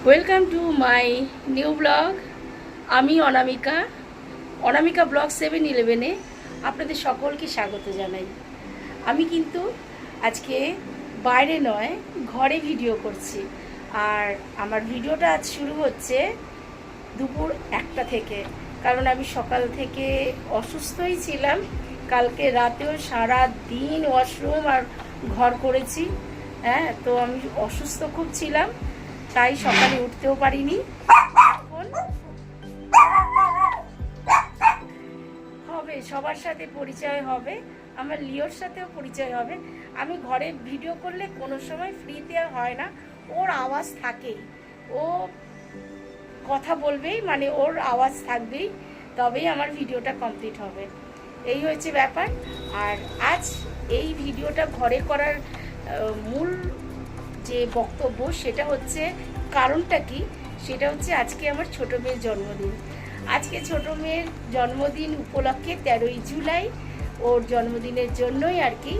Welcome to my new blog. আমি অনামিকা blog 7-11-এ আপনাদের সকলকে স্বাগত জানাই। আমি কিন্তু আজকে বাইরে নয়, ঘরে ভিডিও করছি। আর আমার ভিডিওটা আজ শুরু হচ্ছে দুপুর 1টা থেকে, কারণ আমি সকাল থেকে অসুস্থই ছিলাম। কালকে রাতেও সারা দিন ওয়াশরুম আর ঘর করেছি। তো আমি অসুস্থ খুব ছিলাম, তাই সকালে উঠতেও পারিনি। এখন হবে, সবার সাথে পরিচয় হবে, আমার লিওর সাথেও পরিচয় হবে। আমি ঘরে ভিডিও করলে কোনো সময় ফ্রিতে আর হয় না, ওর আওয়াজ থাকেই, ও কথা বলবেই, মানে ওর আওয়াজ থাকবেই, তবেই আমার ভিডিওটা কমপ্লিট হবে। এই হচ্ছে ব্যাপার। আর আজ এই ভিডিওটা ঘরে করার মূল যে বক্তব্য সেটা হচ্ছে, কারণটা কি, সেটা হচ্ছে আজকে আমার ছোটো মেয়ের জন্মদিন। আজকে ছোটো মেয়ের জন্মদিন উপলক্ষে 13ই জুলাই, ওর জন্মদিনের জন্যই আর কি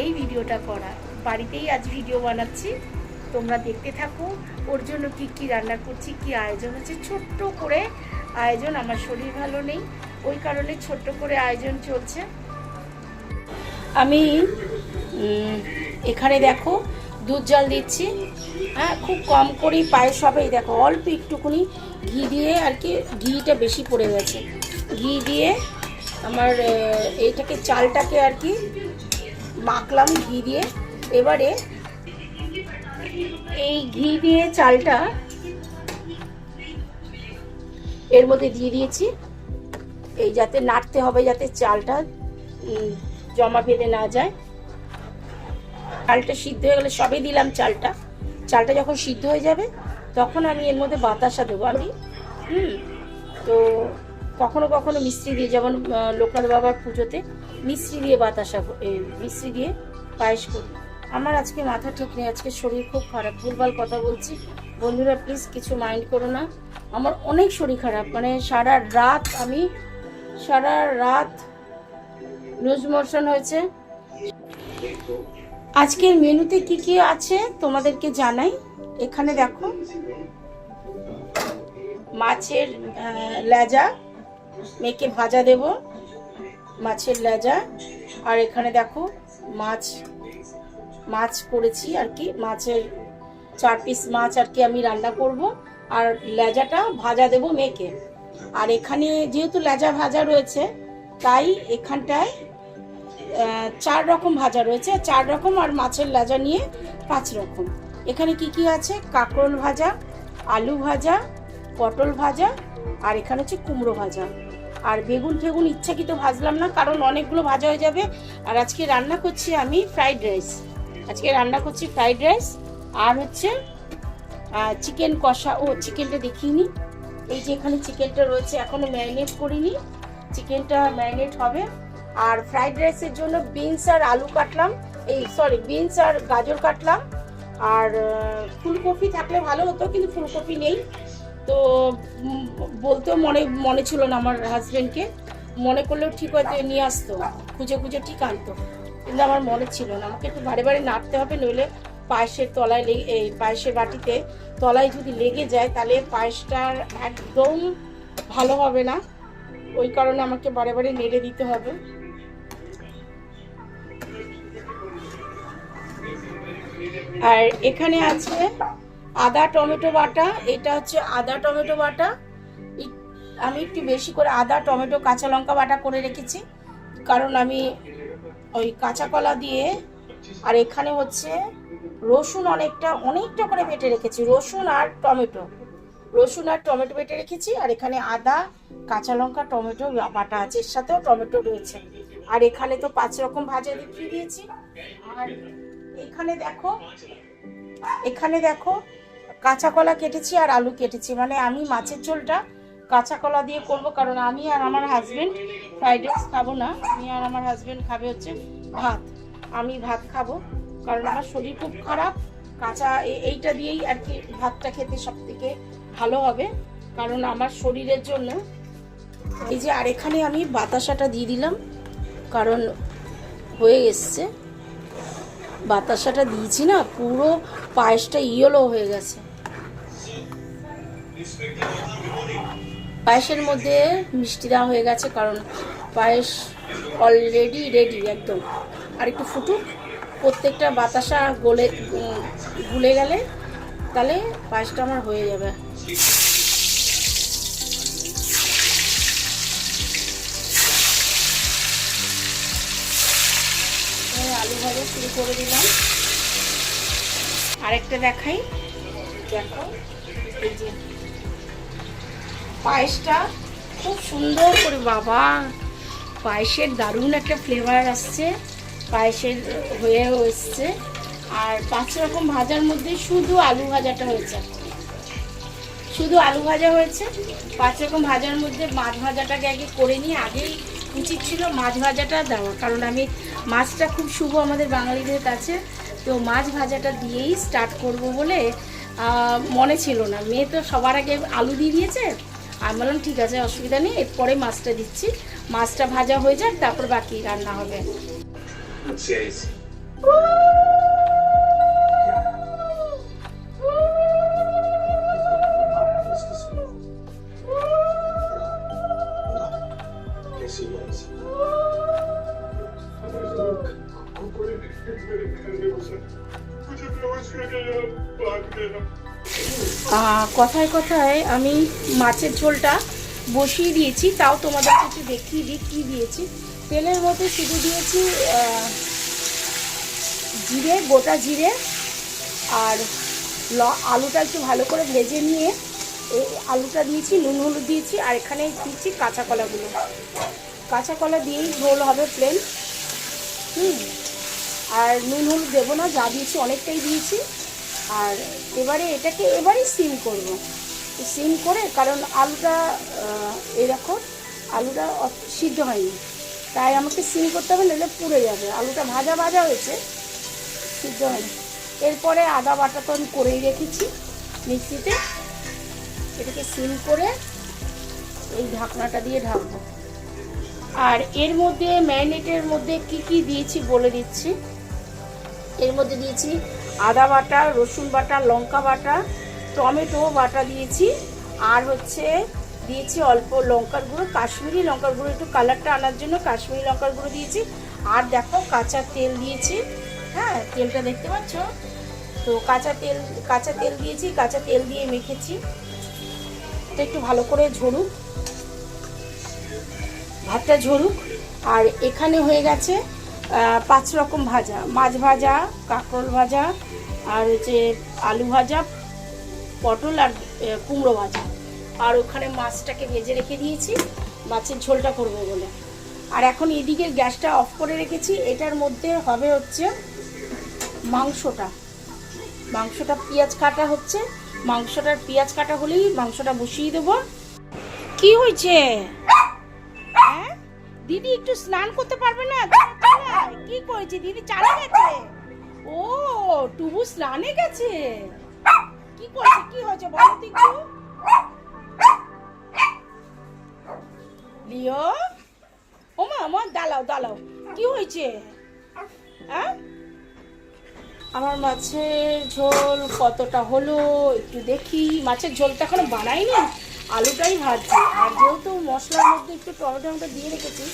এই ভিডিওটা করা। বাড়িতেই আজ ভিডিও বানাচ্ছি, তোমরা দেখতে থাকো। ওর জন্য কি কি রান্না করছি, কি আয়োজন হচ্ছে, ছোট্ট করে আয়োজন। আমার শরীর ভালো নেই, ওই কারণে ছোট্ট করে আয়োজন চলছে। আমি এখানে দেখো দুধ জল দিচ্ছি, খুব কম করেই পায়েস হবে। দেখো অল্প একটুকুনি ঘি দিয়ে আর কি, ঘিটা বেশি পড়ে গেছে, ঘি দিয়ে আমার এইটাকে চালটাকে আর কি মাখলাম ঘি দিয়ে। এবারে এই ঘি দিয়ে চালটা এর মধ্যে দিয়ে দিয়েছি, এই যাতে নাড়তে হবে, যাতে চালটা জমা বেঁধে না যায়। চালটা সিদ্ধ হয়ে গেলে সবে দিলাম চালটা যখন সিদ্ধ হয়ে যাবে তখন আমি এর মধ্যে বাতাসা দেবো। আমি তো কখনো কখনো মিষ্টি দিয়ে, যেমন লোকনাথ বাবার পুজোতে মিষ্টি দিয়ে বাতাসা, মিষ্টি দিয়ে পায়েস করি। আমার আজকে মাথা ঠিক নেই, আজকে শরীর খুব খারাপ, ভুলভাল কথা বলছি, বন্ধুরা প্লিজ কিছু মাইন্ড করো না। আমার অনেক শরীর খারাপ, মানে সারা রাত লুজ মোশন হয়েছে। আজকের মেনুতে কি কি আছে তোমাদেরকে জানাই। এখানে দেখো মাছের লেজা, মেখে ভাজা দেব, মাছের লেজা। আর এখানে দেখো মাছ করেছি আর কি, মাছের 4 পিস মাছ আর কি আমি রান্না করব, আর লেজাটা ভাজা দেব মেখে। আর এখানে যেহেতু লেজা ভাজা রয়েছে, তাই এখানটায় 4 রকম ভাজা রয়েছে, 4 রকম, আর মাছের লেজা নিয়ে 5 রকম। এখানে কি কি আছে, কাঁকরোল ভাজা, আলু ভাজা, পটল ভাজা, আর এখানে হচ্ছে কুমড়ো ভাজা। আর বেগুন ঠেগুন ইচ্ছাকৃত ভাজলাম না, কারণ অনেকগুলো ভাজা হয়ে যাবে। আর আজকে রান্না করছি আমি ফ্রাইড রাইস, আর হচ্ছে চিকেন কষা। চিকেনটা দেখিনি, এই যে এখানে চিকেনটা রয়েছে, এখনো ম্যারিনেট করিনি, চিকেনটা ম্যারিনেট হবে। আর ফ্রাইড রাইসের জন্য বিনস আর আলু কাটলাম, বিনস আর গাজর কাটলাম। আর ফুলকপি থাকলে ভালো হতো, কিন্তু ফুলকপি নেই, তো বলতেও মনে ছিল না আমার হাজবেন্ডকে। মনে করলেও ঠিক হয়তো নিয়ে আসতো, খুঁজে ঠিক আনতো, কিন্তু আমার মনে ছিল না। আমাকে একটু বারে নাড়তে হবে, নইলে পায়েসের তলায় এই পায়েসের বাটিতে তলায় যদি লেগে যায় তাহলে পায়েসটা একদম ভালো হবে না, ওই কারণে আমাকে বারে নেড়ে দিতে হবে। আর এখানে আছে আদা টমেটো বাটা, এটা হচ্ছে আদা টমেটো বাটা। আমি একটু বেশি করে আদা টমেটো কাঁচা লঙ্কা বাটা করে রেখেছি, কারণ আমি ওই কাঁচা কলা দিয়ে। আর এখানে হচ্ছে রসুন অনেকটা করে বেটে রেখেছি, রসুন আর টমেটো বেটে রেখেছি। আর এখানে আদা কাঁচা লঙ্কা টমেটো বাটা আছে, এর সাথেও টমেটো রয়েছে। আর এখানে তো 5 রকম ভাজা দেখিয়ে দিয়েছি। আর এখানে দেখো কাঁচা কলা কেটেছি আর আলু কেটেছি, মানে আমি মাছের ঝোলটা কাঁচা কলা দিয়ে করব, কারণ আমি আর আমার হাজবেন্ড ফ্রাইড রাইস খাবো না, আমি আর আমার হাজবেন্ড খাবে হচ্ছে ভাত। আমি ভাত খাবো, কারণ আমার শরীর খুব খারাপ। কাঁচা এইটা দিয়েই আর কি ভাতটা খেতে সব থেকে ভালো হবে, কারণ আমার শরীরের জন্য। এই যে, আর এখানে আমি বাতাসাটা দিয়ে দিলাম, কারণ হয়ে এসছে, বাতাসাটা দিয়েছি না, পুরো পায়েসটা ইয়েলো হয়ে গেছে। পায়েসের মধ্যে মিষ্টি দেওয়া হয়ে গেছে, কারণ পায়েস অলরেডি রেডি একদম। আর একটু ফুটুক, প্রত্যেকটা বাতাসা গুলে গেলে তাহলে পায়েসটা আমার হয়ে যাবে। আলু ভাজা শুরু করে দিলাম। আরেকটা দেখাই, দেখো এই যে পায়েসটা খুব সুন্দর করে, বাবা পায়েসের দারুণ একটা ফ্লেভার আসছে, পায়েসের হয়েও এসছে। আর 5 রকম ভাজার মধ্যে শুধু আলু ভাজাটা হয়েছে, শুধু আলু ভাজা হয়েছে। 5 রকম ভাজার মধ্যে মাছ ভাজাটাকে আগে করে নিয়ে, আগেই উচিত ছিল মাছ ভাজাটা দেওয়া, কারণ আমি মাছটা খুব শুভ আমাদের বাঙালিদের কাছে, তো মাছ ভাজাটা দিয়েই স্টার্ট করব বলে মনে ছিল না। মেয়ে তো সবার আগে আলু দিয়ে দিয়েছে, আমি বললাম ঠিক আছে অসুবিধা নেই, এরপরে মাছটা দিচ্ছি, মাছটা ভাজা হয়ে যাক তারপর বাকি রান্না হবে। কথায় কথায় আমি মাছের ঝোলটা বসিয়ে দিয়েছি, তাও তোমাদের কিছু দেখিয়ে দিই কী দিয়েছি। তেলের মধ্যে শুধু দিয়েছি জিরে, গোটা জিরে, আর আলুটা একটু ভালো করে ভেজে নিয়ে এই আলুটা দিয়েছি, নুন হলুদ দিয়েছি, আর এখানে দিচ্ছি কাঁচা কলাগুলো। কাঁচা কলা দিয়েই ঝোল হবে প্লেন। আর নুন হলুদ দেবো না, যা দিয়েছি অনেকটাই দিয়েছি। আর এবারে এটাকে এবারেই সিম করব, সিম করে, কারণ আলুটা এরকম আলুটা সিদ্ধ হয়নি, তাই আমাকে সিম করতে হবে, নাহলে পুড়ে যাবে। আলুটা ভাজা ভাজা হয়েছে, সিদ্ধ হয়নি। এরপরে আদা বাটা তো আমি করেই রেখেছি মিক্সিতে, এটাকে সিম করে এই ঢাকনাটা দিয়ে ঢাকবো। আর এর মধ্যে ম্যারিনেটের মধ্যে কি কি দিয়েছি বলে দিচ্ছি। এর মধ্যে দিয়েছি আদা বাটা, রসুন বাটা, লঙ্কা বাটা, টমেটো বাটা দিয়েছি, আর হচ্ছে দিয়েছি অল্প লঙ্কার গুঁড়ো, কাশ্মীরি লঙ্কার গুঁড়ো, একটু কালারটা আনার জন্য কাশ্মীরি লঙ্কার গুঁড়ো দিয়েছি। আর দেখো কাঁচা তেল দিয়েছি, হ্যাঁ তেলটা দেখতে পাচ্ছ তো, কাঁচা তেল দিয়েছি, কাঁচা তেল দিয়ে মেখেছি। তো একটু ভালো করে ঝরুক, ভাতটা ঝরুক। আর এখানে হয়ে গেছে 5 রকম ভাজা, মাছ ভাজা, কাঁকরোল ভাজা, আর হচ্ছে আলু ভাজা, পটল আর কুমড়ো ভাজা। আর ওখানে মাছটাকে ভেজে রেখে দিয়েছি মাছের ঝোলটা করবো বলে। আর এখন এদিকের গ্যাসটা অফ করে রেখেছি। এটার মধ্যে হবে হচ্ছে মাংসটা পেঁয়াজ কাটা হচ্ছে, মাংসটার পেঁয়াজ কাটা হলেই মাংসটা বসিয়ে দেবো। কি হয়েছে? হ্যাঁ দিদি একটু স্নান করতে পারবে না? কি করেছে দিদি? চালা গেছে? ও টুবু স্নানে গেছে? কি করেছে, কি হয়েছে বলো তো একটু। লিও ওমা আমার দাঁড়াও, কি হয়েছে? হ্যাঁ আমার মাছের ঝোল কতটা হলো একটু দেখি। মাছের ঝোলটা এখনো বানাইনি, আলুটাই ভাজছি। আর যেহেতু মশলার মধ্যে একটু টমেটো দিয়ে রেখেছি,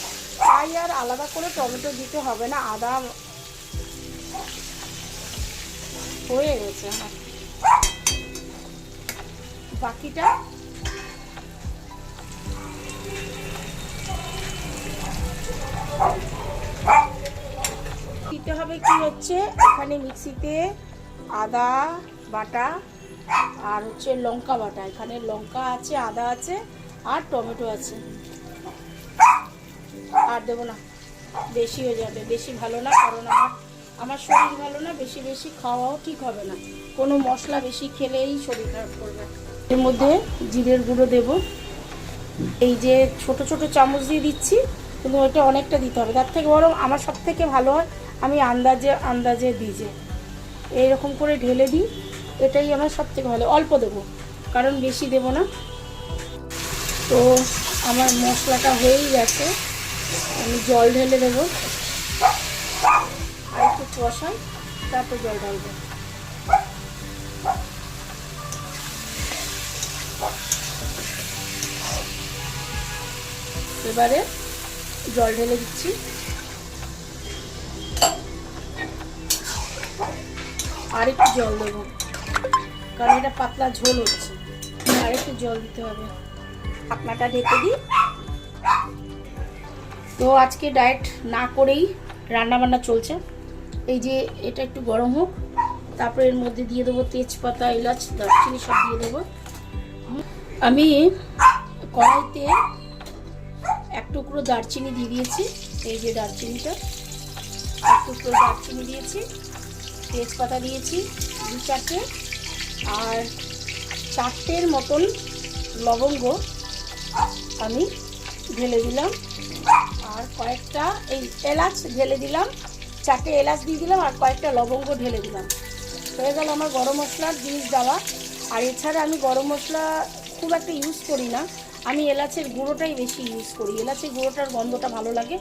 তাই আর আলাদা করে টমেটো দিতে হবে না, আদা হয়ে গেছে। হ্যাঁ বাকিটা দিতে হবে। কি হচ্ছে এখানে মিক্সিতে আদা বাটা আর হচ্ছে লঙ্কা বাটা, এখানে লঙ্কা আছে, আদা আছে, আর টমেটো আছে। আর দেবো না, বেশি হয়ে যাবে, বেশি ভালো না, কারণ আমার শরীর ভালো না, বেশি খাওয়াও ঠিক হবে না। কোনো মশলা বেশি খেলেই শরীর খারাপ করবে। এর মধ্যে জিরের গুঁড়ো দেব, এই যে ছোট ছোট চামচ দিয়ে দিচ্ছি, কিন্তু ওইটা অনেকটা দিতে হবে। তার থেকে বরং আমার সব থেকে ভালো হয় আমি আন্দাজে দিই, যে এইরকম করে ঢেলে দিই, এটাই আমার সব থেকে ভালো। অল্প দেবো, কারণ বেশি দেব না। তো আমার মশলাটা হয়েই গেছে, আমি জল ঢেলে দেবো, আর একটু কষাই, তারপর জল ঢালবো। এবারে জল ঢেলে দিচ্ছি। আর একটু জল দেবো, কারণ এটা পাতলা ঝোল হচ্ছে, আর একটু জল দিতে হবে। ঢাকনাটা ঢেকে দিই। তো আজকে ডায়েট না করেই রান্নাবান্না চলছে। এই যে এটা একটু গরম হোক, তারপরে এর মধ্যে দিয়ে দেবো তেজপাতা, এলাচ, দারচিনি সব দিয়ে দেবো। আমি কড়াইতে এক টুকরো দারচিনি দিয়ে দিয়েছি। এই যে দারচিনিটা, এক টুকরো দারচিনি দিয়েছি, তেজপাতা দিয়েছি 2-4টে, আর 4টের মতন লবঙ্গ আমি ঢেলে দিলাম, আর কয়েকটা এই এলাচ ঢেলে দিলাম, 4টে এলাচ দিয়ে দিলাম, আর কয়েকটা লবঙ্গ ঢেলে দিলাম। হয়ে গেল আমার গরম মশলার জিনিস দেওয়া। আর এছাড়া আমি গরম মশলা খুব একটা ইউজ করি না, আমি এলাচের গুঁড়োটাই বেশি ইউজ করি। এলাচের গুঁড়োটার গন্ধটা ভালো লাগে,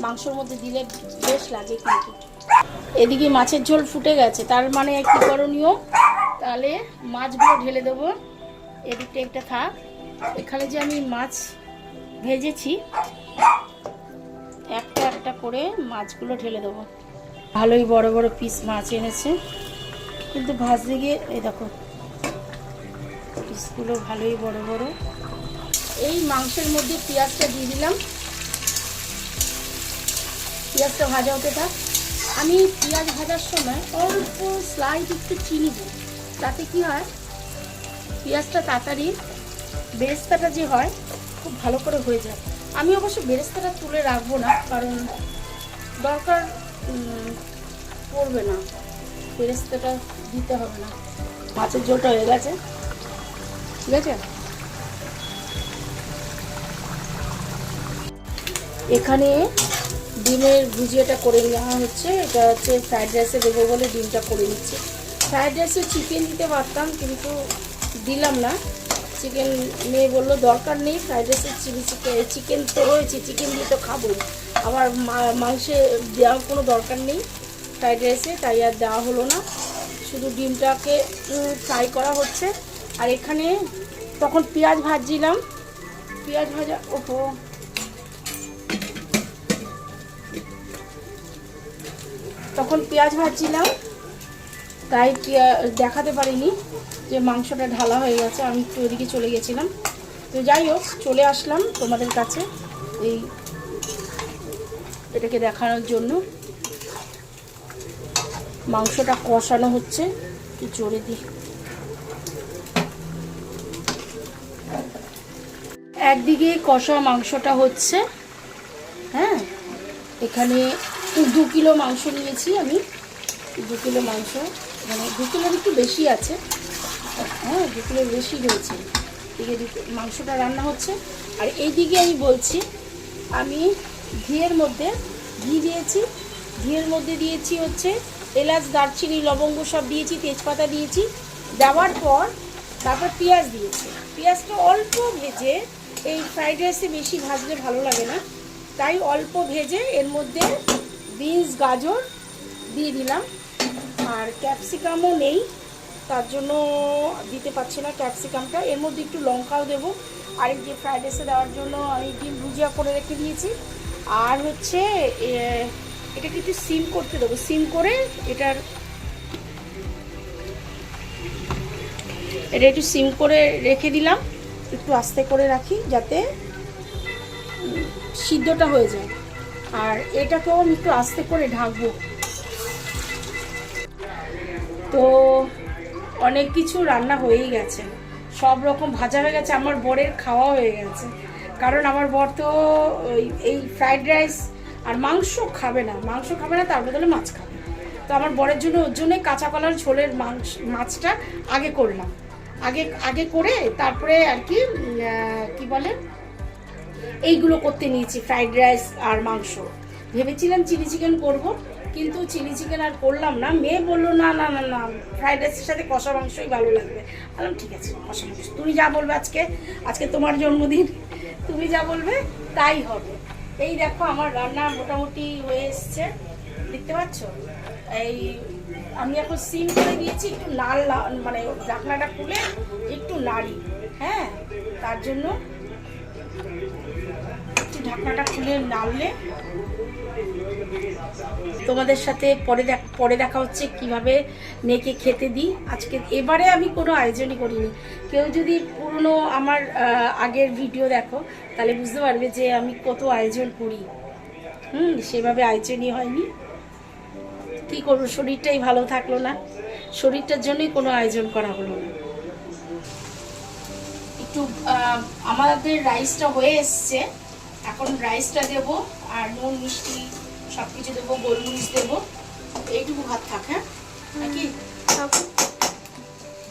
মাংসর মধ্যে দিলে বেশ লাগে। কিন্তু এদিকে মাছের ঝোল ফুটে গেছে, তার মানে একটু করণীয়, তাহলে মাছগুলো ঢেলে দেবো। এদিকটা একটা থাক। এখানে যে আমি মাছ ভেজেছি, একটা একটা করে মাছগুলো ঢেলে দেবো। ভালোই বড় বড় পিস মাছ এনেছে, কিন্তু ভাজতে গিয়ে এই দেখো পিসগুলো ভালোই বড় বড়। এই মাংসের মধ্যে পেঁয়াজটা দিয়ে দিলাম, পেঁয়াজটা ভাজা হতে থাক। আমি পেঁয়াজ ভাজার সময় অল্প স্লাইড একটু চিনি দিই, তাতে কি হয় পেঁয়াজটা তাড়াতাড়ি বেরেস্তাটা যে হয় খুব ভালো করে হয়ে যায়। আমি অবশ্য বেরেস্তাটা তুলে রাখবো না, কারণ দরকার পড়বে না, বেরেস্তাটা দিতে হবে না। মাছের ঝোলটা হয়ে গেছে, ঠিক আছে। এখানে ডিমের ভুজিয়াটা করে নেওয়া হচ্ছে। এটা হচ্ছে ফ্রাইড রাইসে দেবো বলে ডিমটা করে নিচ্ছে। ফ্রাইড রাইসে চিকেন দিতে পারতাম, কিন্তু দিলাম না। চিকেন মেয়ে বললো দরকার নেই, ফ্রাইড রাইসের চিকেন তো রয়েছে, চিকেন দিয়ে তো খাবো, আবার মাংসে দেওয়ার কোনো দরকার নেই ফ্রাইড রাইসে, তাই আর দেওয়া হলো না। শুধু ডিমটাকে ফ্রাই করা হচ্ছে। আর এখানে তখন পেঁয়াজ ভাজছিলাম, পেঁয়াজ ভাজা তখন পেঁয়াজ ভাজছিলাম, তাই দেখাতে পারিনি যে মাংসটা ঢালা হয়ে গেছে। আমি একটু ওদিকে চলে গেছিলাম। তো যাই হোক, চলে আসলাম তোমাদের কাছে এই এটাকে দেখানোর জন্য। মাংসটা কষানো হচ্ছে, একটু জোরে দিই। একদিকে কষা মাংসটা হচ্ছে, হ্যাঁ। এখানে 2 কিলো মাংস নিয়েছি আমি, 2 কিলো মাংস, মানে 2 কিলোর একটু বেশি আছে, হ্যাঁ 2 কিলোর বেশি হয়েছে। এদিকে মাংসটা রান্না হচ্ছে। আর এইদিকে আমি বলছি, আমি ঘিয়ের মধ্যে ঘি দিয়েছি, ঘিয়ের মধ্যে দিয়েছি হচ্ছে এলাচ, দারচিনি, লবঙ্গ সব দিয়েছি, তেজপাতা দিয়েছি। দেওয়ার পর তারপর পেঁয়াজ দিয়েছি। পেঁয়াজটা অল্প ভেজে, এই ফ্রাইড রাইসে বেশি ভাজলে ভালো লাগে না, তাই অল্প ভেজে এর মধ্যে বিনস, গাজর দিয়ে দিলাম। আর ক্যাপসিকামও নেই, তার জন্য দিতে পারছি না ক্যাপসিকামটা। এর মধ্যে একটু লঙ্কাও দেবো। আর এই যে ফ্রাইড রাইসে দেওয়ার জন্য আমি ডিম ভুজিয়া করে রেখে দিয়েছি। আর হচ্ছে এটাকে একটু সিম করতে দেবো, সিম করে এটা একটু সিম করে রেখে দিলাম। একটু আস্তে করে রাখি যাতে সিদ্ধটা হয়ে যায়। আর এটাকেও আমি একটু আস্তে করে ঢাকবো। তো অনেক কিছু রান্না হয়েই গেছে, সব রকম ভাজা হয়ে গেছে, আমার বরের খাওয়া হয়ে গেছে। কারণ আমার বর তো এই ফ্রাইড রাইস আর মাংস খাবে না, তার বদলে মাছ খাবে। তো আমার বরের জন্য, ওর জন্যে কাঁচা কলার ঝোলের মাছটা আগে করলাম, আগে করে তারপরে আর কি কি বলে এইগুলো করতে নিয়েছি, ফ্রাইড রাইস আর মাংস। ভেবেছিলাম চিলি চিকেন করব, কিন্তু চিলি চিকেন আর করলাম না। মেয়ে বললো না না না না, ফ্রাইড রাইসের সাথে কষা মাংসই ভালো লাগবে। বললাম ঠিক আছে, কষা মাংস, তুমি যা বলবে। আজকে তোমার জন্মদিন, তুমি যা বলবে তাই হবে। এই দেখো আমার রান্না মোটামুটি হয়ে এসছে, দেখতে পাচ্ছ। এই আমি এখন সিম করে দিয়েছি, একটু লাল মানে ঢাকনাটা খুলে একটু নাড়ি, হ্যাঁ, তার জন্য একটু ঢাকনাটা খুলে নাড়লে তোমাদের সাথে পরে দেখা হচ্ছে কিভাবে মেয়েকে খেতে দিই। আজকে এবারে আমি কোনো আয়োজনই করিনি। কেউ যদি পুরনো আমার আগের ভিডিও দেখো তাহলে বুঝতে পারবে যে আমি কত আয়োজন করি। সেভাবে আয়োজনই হয়নি। কী করবো, শরীরটাই ভালো থাকলো না, শরীরটার জন্যই কোনো আয়োজন করা হলো না। একটু আমাদের রাইসটা হয়ে এসছে, এখন রাইসটা দেবো আর নুন মিষ্টি সব কিছু দেবো, গোলমরিচ দেবো, এইটুকু ভাত থাক। হ্যাঁ নাকি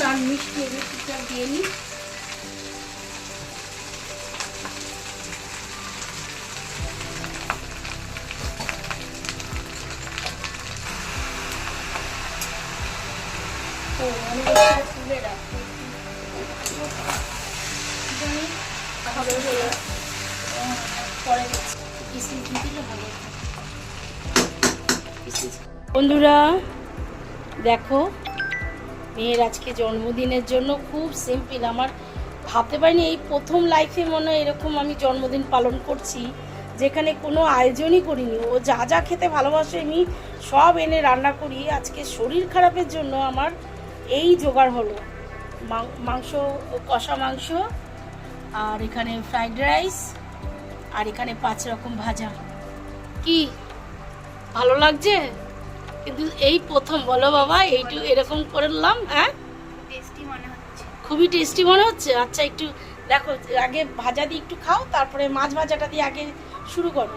আর মিষ্টি মিষ্টিটা দিয়ে নিই। বন্ধুরা দেখো, মেয়ের আজকে জন্মদিনের জন্য খুব সিম্পল, আমার ভাবতে পারিনি এই প্রথম লাইফে মনে হয় এরকম আমি জন্মদিন পালন করছি যেখানে কোনো আয়োজনই করিনি। ও যা যা খেতে ভালোবাসে আমি সব এনে রান্না করি। আজকে শরীর খারাপের জন্য আমার এই জোগাড় হলো, মাংস, কষা মাংস, আর এখানে ফ্রাইড রাইস, আর এখানে 5 রকম ভাজা। কি ভালো লাগছে? কিন্তু এই প্রথম বলো বাবা এইটু এরকম করলাম। হ্যাঁ টেস্টি মনে হচ্ছে, খুবই টেস্টি মনে হচ্ছে। আচ্ছা একটু দেখো, আগে ভাজা দিয়ে একটু খাও, তারপরে মাছ ভাজাটা দিয়ে আগে শুরু করো।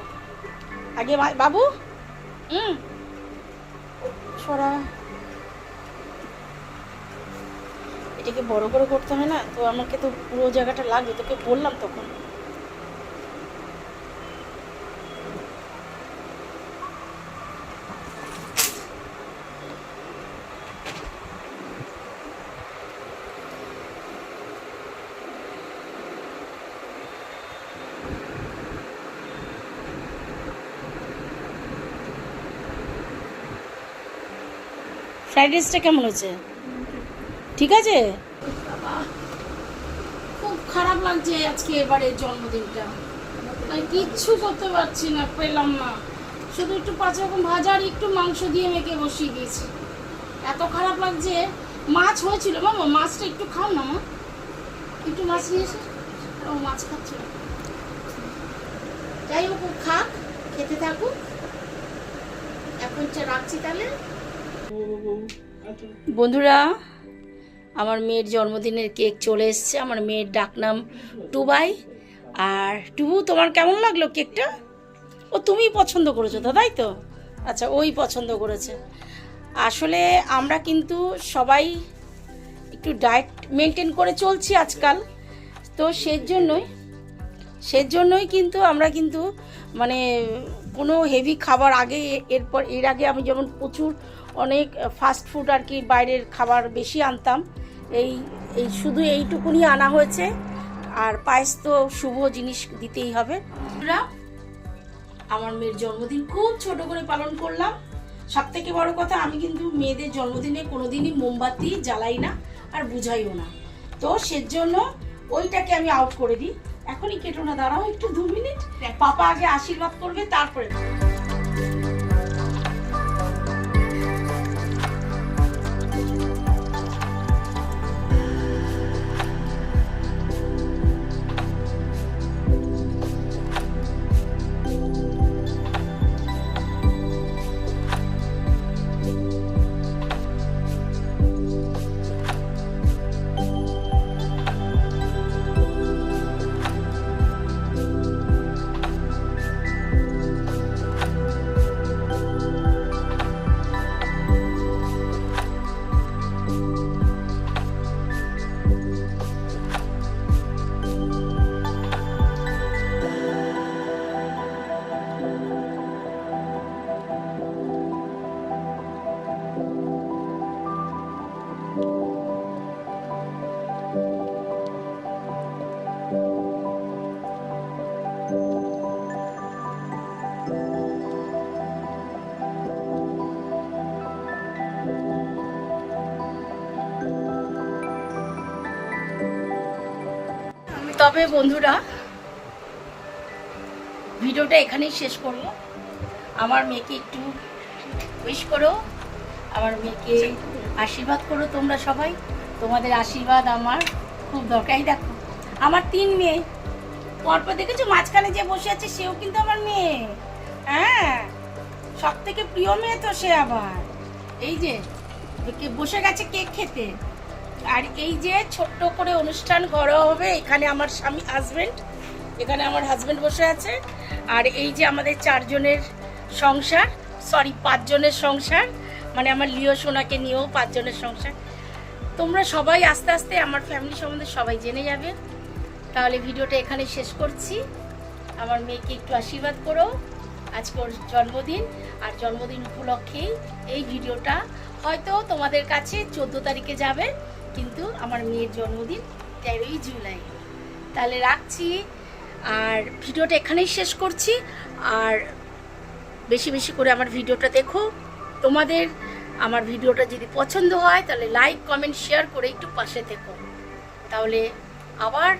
আগে বাবু সরা, এটাকে বড় করে করতে হয় না তো, আমাকে তো পুরো জায়গাটা লাগবে, তোকে বললাম তখন। ফ্রাইড রাইসটা কেমন হচ্ছে? ঠিক আছে? খুব খারাপ লাগছে আজকে এবারে জন্মদিনটা, তাই কিচ্ছু করতে পারছি না, পেলাম না, শুধু একটু 5 রকম ভাজা আর একটু মাংস দিয়ে মেখে বসিয়ে দিয়েছি। এত খারাপ লাগছে। মাছ হয়েছিল, মামা মাছটা একটু খাও না মা, একটু মাছ নিয়ে এসে। ও মাছ খাচ্ছে, যাই হোক খাক, খেতে থাকুক। এখন রাখছি তাহলে। বন্ধুরা আমার মেয়ের জন্মদিনের কেক চলে এসছে। আমার মেয়ের ডাকনাম টুবাই। আর টুবু, তোমার কেমন লাগলো কেকটা? ও তুমি পছন্দ করেছো তো, তাই তো? আচ্ছা, ওই পছন্দ করেছে। আসলে আমরা কিন্তু সবাই একটু ডায়েট মেনটেন করে চলছি আজকাল, তো সেজন্যই কিন্তু আমরা কিন্তু মানে কোনো হেভি খাবার আগে এর আগে আমি যেমন প্রচুর অনেক ফাস্ট ফুড আর কি বাইরের খাবার বেশি আনতাম। এই শুধু এইটুকুনি আনা হয়েছে। আর পায়েস তো শুভ জিনিস দিতেই হবে। আমার মেয়ের জন্মদিন খুব ছোট করে পালন করলাম। সব থেকে বড় কথা, আমি কিন্তু মেয়েদের জন্মদিনে কোনোদিনই মোমবাতি জ্বালাই না আর বুঝাইও না, তো সেজন্য ওইটাকে আমি আউট করে দিই। এখনই কেটো না, দাঁড়াও একটু 2 মিনিট, পাপা আগে আশীর্বাদ করবে তারপরে। তবে বন্ধুরা ভিডিওটা এখানেই শেষ করব। আমার মেয়েকে একটু উইশ করো, আমার মেয়েকে আশীর্বাদ করো তোমরা সবাই। তোমাদের আশীর্বাদ আমার খুব দরকারই। দেখো আমার 3 মেয়ে, পরপর দেখেছো মাঝখানে যে বসে আছে সেও কিন্তু আমার মেয়ে। হ্যাঁ, সব থেকে প্রিয় মেয়ে তো সে। আবার এই যে বসে গেছে কেক খেতে। আর এই যে ছোট্ট করে অনুষ্ঠান করা হবে, এখানে আমার স্বামী হাজবেন্ড, এখানে আমার হাজবেন্ড বসে আছে। আর এই যে আমাদের 4 জনের সংসার, সরি 5 জনের সংসার, মানে আমার লিও সোনাকে নিয়েও 5 জনের সংসার। তোমরা সবাই আস্তে আস্তে আমার ফ্যামিলি সম্বন্ধে সবাই জেনে যাবে। তাহলে ভিডিওটা এখানে শেষ করছি। আমার মেয়েকে একটু আশীর্বাদ করো, আজকে ওর জন্মদিন। আর জন্মদিন উপলক্ষেই এই ভিডিওটা হয়তো তোমাদের কাছে 14 তারিখে যাবে, কিন্তু আমার মেয়ের জন্মদিন 13ই জুলাই। তাহলে রাখছি, আর ভিডিওটা এখানেই শেষ করছি। আর বেশি বেশি করে আমার ভিডিওটা দেখো। তোমাদের আমার ভিডিওটা যদি পছন্দ হয় তাহলে লাইক কমেন্ট শেয়ার করে একটু পাশে থেকো। তাহলে আবার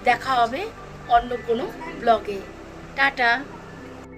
দেখা হবে অন্য কোনো ব্লগে। টাটা।